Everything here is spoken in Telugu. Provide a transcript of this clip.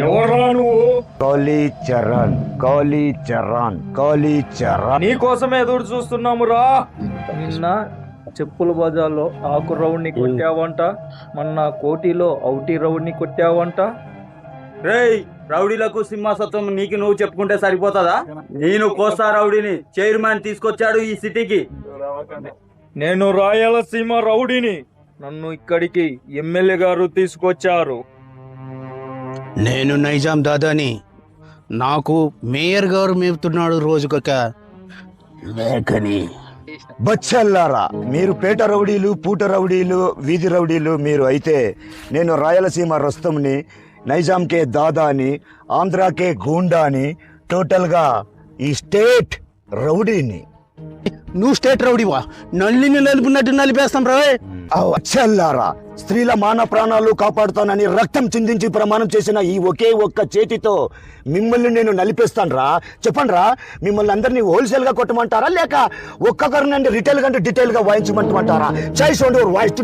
ఎవరా నువ్వు? కాళీచరణ్ నీ కోసమే ఎదురు చూస్తున్నామురా. నిన్న చెప్పుల బజార్లో ఆకు రౌండ్ని కొట్టావంట, మొన్న కోటిలో ఔటి రౌండ్ని కొట్టావంట. రేయ్, రౌడీలకు సింహాసత్వం నీకు నువ్వు చెప్పుకుంటే సరిపోతుందా? నేను కోస్తా రౌడీని చైర్మన్ తీసుకొచ్చాడు ఈ సిటీకి. నేను రాయలసీమ రౌడీని, నన్ను ఇక్కడికి ఎమ్మెల్యే గారు తీసుకొచ్చారు. నేను నైజాం దాదాని, నాకు మేయర్ గారు మేపుతున్నాడు రోజుకొక మేకని. బచ్చల్లారా, మీరు పేట రౌడీలు, పూట రౌడీలు, వీధి రౌడీలు మీరు అయితే, నేను రాయలసీమ రొస్తంని, నైజాంకే దాదాని, ఆంధ్రాకే గూండాని, టోటల్గా ఈ స్టేట్ రౌడీని. నువ్వు స్టేట్ రౌడీవా? నల్లిని నలుపున్నట్టు నలిపేస్తాం రాయ్. అచ్చల్లారా, స్త్రీల మాన ప్రాణాలు కాపాడుతానని రక్తం చిందించి ప్రమాణం చేసిన ఈ ఒకే ఒక్క చేతితో మిమ్మల్ని నేను నలిపేస్తాను రా. చెప్పండి రా, మిమ్మల్ని అందరినీ హోల్సేల్ గా కొట్టమంటారా, లేక ఒక్కొక్కరినండి రిటైల్ కంటే డీటెయిల్ గా వాయించమంటారా? చై సౌండ్ వాయిస్